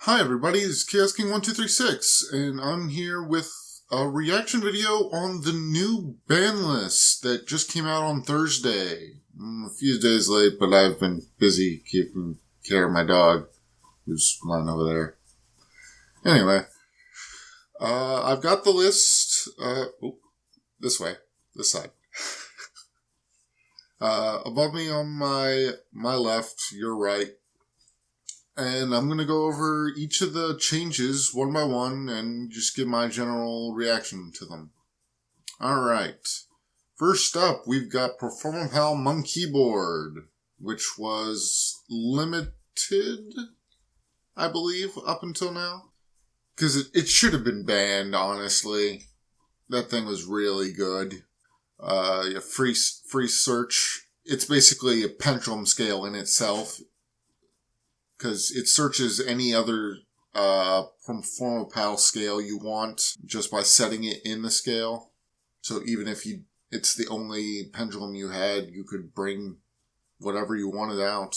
Hi everybody, it's Chaos King 1236, and I'm here with a reaction video on the new Banlist that just came out on Thursday. I'm a few days late, but I've been busy keeping care of my dog, who's lying over there. Anyway, I've got the list, this side. Above me on my left, your right. And I'm going to go over each of the changes one by one and just give my general reaction to them. Alright. First up, we've got Performance Pal Mon Keyboard, which was limited, I believe, up until now. Because it should have been banned, honestly. That thing was really good. Free search. It's basically a pendulum scale in itself. Because it searches any other Performance Pal scale you want just by setting it in the scale. So even if it's the only pendulum you had, you could bring whatever you wanted out.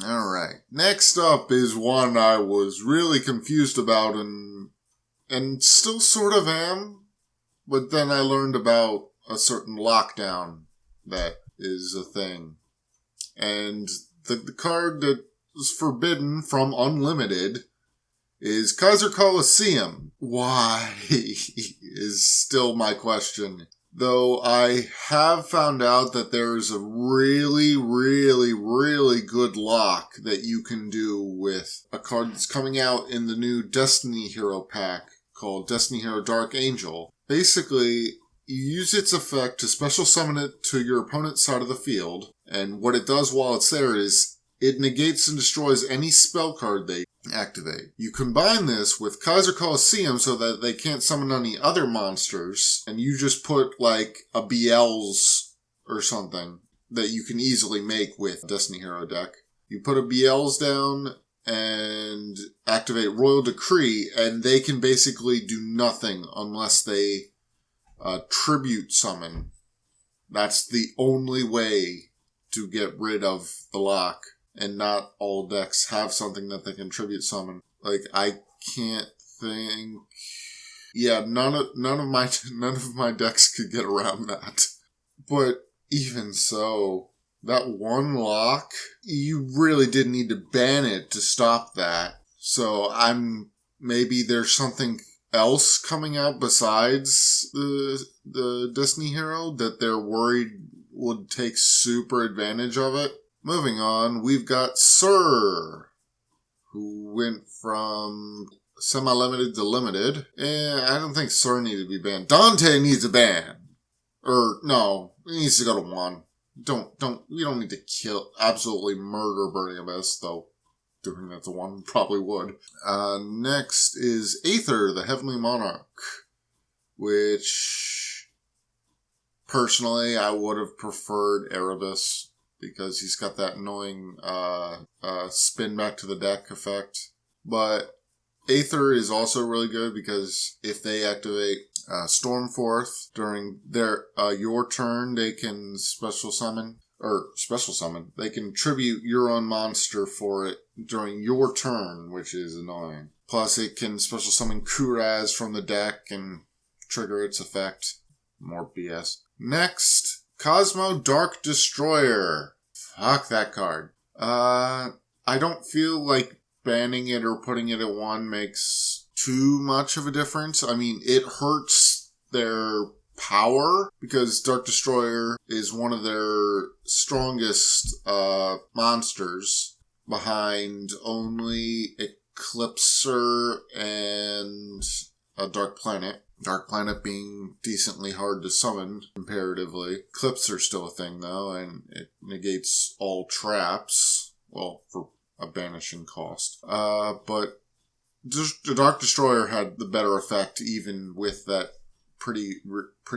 Alright. Next up is one I was really confused about and still sort of am. But then I learned about a certain lockdown that is a thing. And the card that was forbidden from Unlimited is Caza Colosseum. Why is still my question. Though I have found out that there's a really, really, really good lock that you can do with a card that's coming out in the new Destiny Hero pack called Destiny Hero Dark Angel. Basically, you use its effect to special summon it to your opponent's side of the field, and what it does while it's there is it negates and destroys any spell card they activate. You combine this with Caza Colosseum so that they can't summon any other monsters, and you just put like a BL's or something that you can easily make with Destiny Hero deck. You put a BL's down and activate Royal Decree, and they can basically do nothing unless they tribute summon. That's the only way to get rid of the lock. And not all decks have something that they can tribute summon. Like, I can't think. Yeah, none of my decks could get around that. But even so, that one lock, you really did need to ban it to stop that. So maybe there's something else coming out besides the Destiny Hero that they're worried would take super advantage of it. Moving on, we've got Sir, who went from semi-limited to limited. I don't think Sir needs to be banned. Dante needs a ban. No, he needs to go to 1. You don't need to absolutely murder Burning Abyss, though doing that to 1 probably would. Next is Aether, the Heavenly Monarch, which, personally, I would have preferred Erebus, because he's got that annoying spin back to the deck effect. But Aether is also really good because if they activate Stormforth during your turn, they can special summon. They can tribute your own monster for it during your turn, which is annoying. Plus, it can special summon Kuraz from the deck and trigger its effect. More BS. Next, Cosmo Dark Destroyer. Fuck that card. I don't feel like banning it or putting it at 1 makes too much of a difference. I mean, it hurts their power because Dark Destroyer is one of their strongest monsters behind only Eclipser and a Dark Planet. Dark Planet being decently hard to summon comparatively. Eclipser's still a thing though, and it negates all traps. Well, for a banishing cost. But the Dark Destroyer had the better effect even with that pretty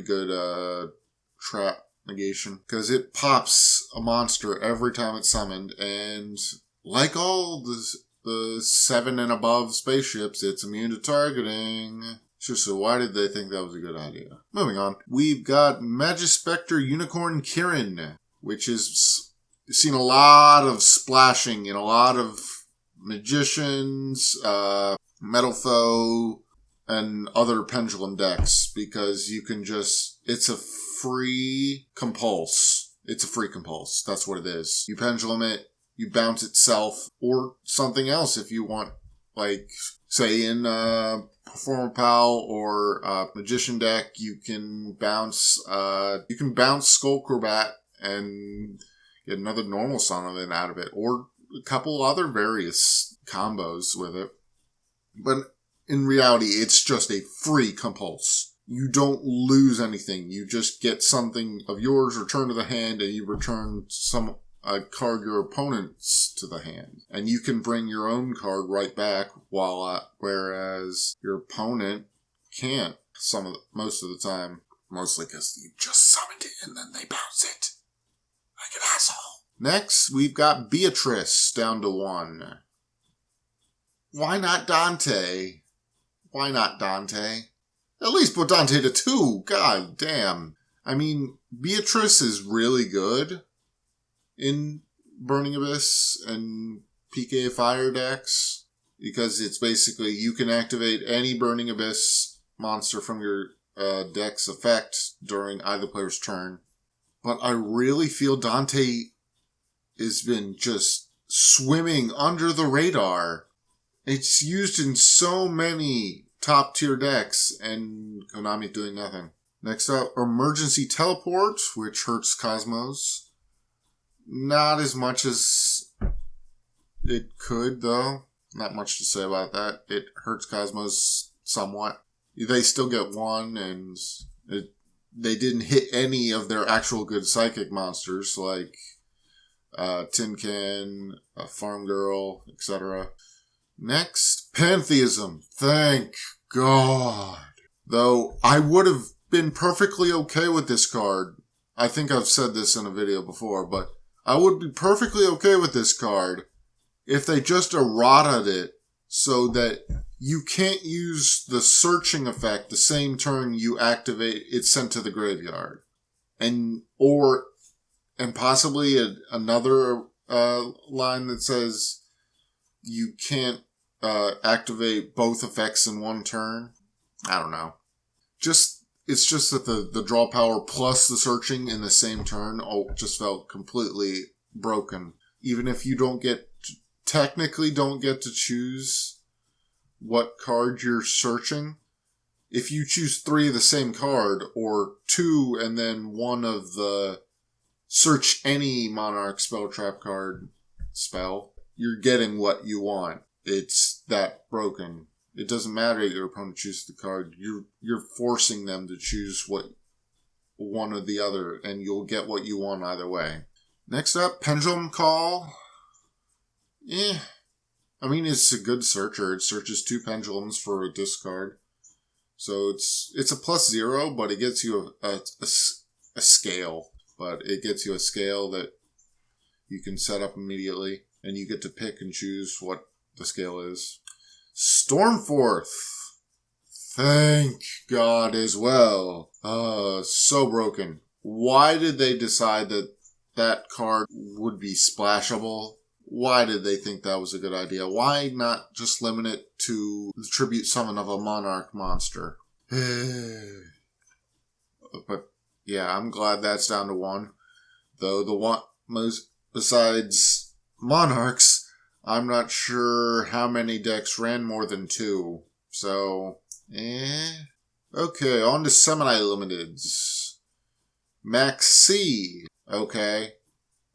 good trap negation. Because it pops a monster every time it's summoned, and like all the 7 and above spaceships, it's immune to targeting. So why did they think that was a good idea? Moving on. We've got Specter Unicorn Kirin, which is seen a lot of splashing in a lot of magicians, metal foe, and other pendulum decks, because you can just, it's a free compulse. It's a free compulse. That's what it is. You pendulum it, you bounce itself, or something else if you want, like, say in Performer Pal or Magician deck, you can bounce Skullcrobat and get another normal summon out of it, or a couple other various combos with it. But in reality, it's just a free compulse. You don't lose anything. You just get something of yours returned to the hand, and you return a card your opponent's to the hand. And you can bring your own card right back, whereas your opponent can't most of the time. Mostly because you just summoned it and then they bounce it. Like an asshole. Next, we've got Beatrice down to 1. Why not Dante? Why not Dante? At least put Dante to 2. God damn. I mean, Beatrice is really good in Burning Abyss and PK Fire decks, because it's basically you can activate any Burning Abyss monster from your deck's effect during either player's turn. But I really feel Dante has been just swimming under the radar. It's used in so many top tier decks, and Konami doing nothing. Next up, Emergency Teleport, which hurts Cosmos. Not as much as it could, though. Not much to say about that. It hurts Cosmos somewhat. They still get 1, and they didn't hit any of their actual good psychic monsters, like Tin Can, Farm Girl, etc. Next, Pantheism. Thank God. Though, I would have been perfectly okay with this card. I think I've said this in a video before, but I would be perfectly okay with this card if they just errataed it so that you can't use the searching effect the same turn you activate it's sent to the graveyard. And possibly another line that says you can't activate both effects in one turn. I don't know. It's just that the draw power plus the searching in the same turn just felt completely broken. Even if you technically don't get to choose what card you're searching. If you choose 3 of the same card, or 2 and then 1 of the search any Monarch spell trap card spell, you're getting what you want. It's that broken. It doesn't matter that your opponent chooses the card. You're forcing them to choose one or the other, and you'll get what you want either way. Next up, Pendulum Call. I mean, it's a good searcher. It searches 2 pendulums for a discard. So it's a +0, but it gets you a scale. But it gets you a scale that you can set up immediately, and you get to pick and choose what the scale is. Stormforth. Thank God as well. So broken. Why did they decide that card would be splashable? Why did they think that was a good idea? Why not just limit it to the tribute summon of a Monarch monster? But yeah, I'm glad that's down to 1. Though besides Monarchs, I'm not sure how many decks ran more than 2. So, Okay, on to Semi-Limiteds. Max C. Okay.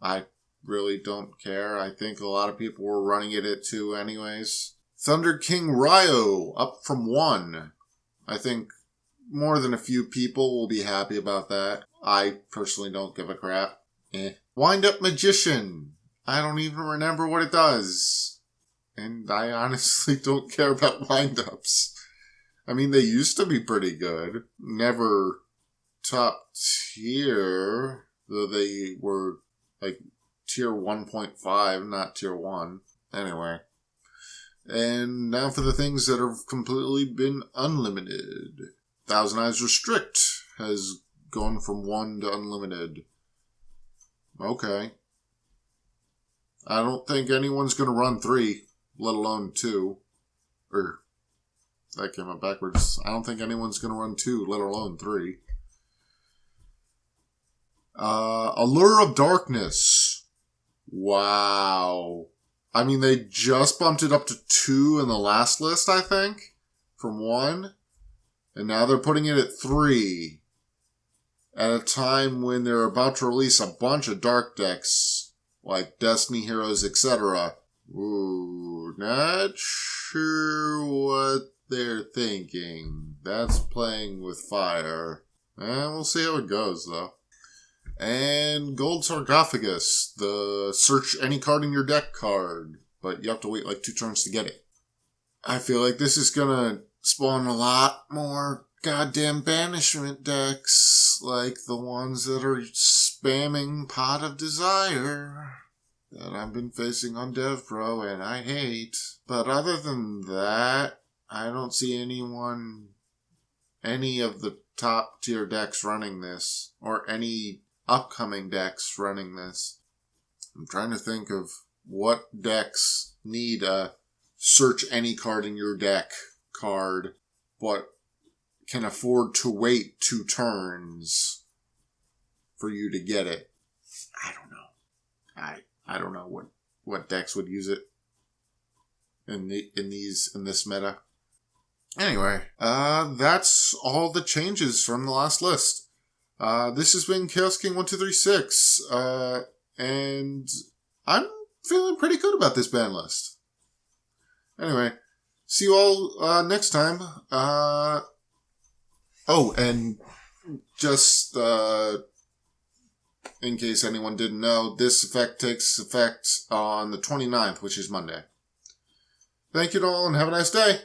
I really don't care. I think a lot of people were running it at 2 anyways. Thunder King RAI-OH, up from 1. I think more than a few people will be happy about that. I personally don't give a crap. Wind Up Magician. I don't even remember what it does. And I honestly don't care about wind-ups. I mean, they used to be pretty good. Never top tier, though they were like tier 1.5, not tier 1. Anyway. And now for the things that have completely been unlimited. Thousand Eyes Restrict has gone from 1 to unlimited. Okay. I don't think anyone's going to run 3. let alone 2. Or, that came up backwards. I don't think anyone's going to run 2, let alone 3. Allure of Darkness. Wow. I mean, they just bumped it up to 2 in the last list, I think, from 1. And now they're putting it at 3. At a time when they're about to release a bunch of dark decks, like Destiny Heroes, etc. Ooh, not sure what they're thinking. That's playing with fire. We'll see how it goes, though. And Gold Sarcophagus, the search any card in your deck card, but you have to wait like 2 turns to get it. I feel like this is gonna spawn a lot more goddamn banishment decks, like the ones that are spamming Pot of Desire that I've been facing on DevPro and I hate. But other than that, I don't see any of the top tier decks running this, or any upcoming decks running this. I'm trying to think of what decks need a search any card in your deck card, but can afford to wait 2 turns for you to get it. I don't know. I don't know what decks would use it in this meta. Anyway, that's all the changes from the last list. This has been Chaos King 1236, and I'm feeling pretty good about this ban list. Anyway, see you all next time. Oh, and just in case anyone didn't know, this effect takes effect on the 29th, which is Monday. Thank you all, and have a nice day.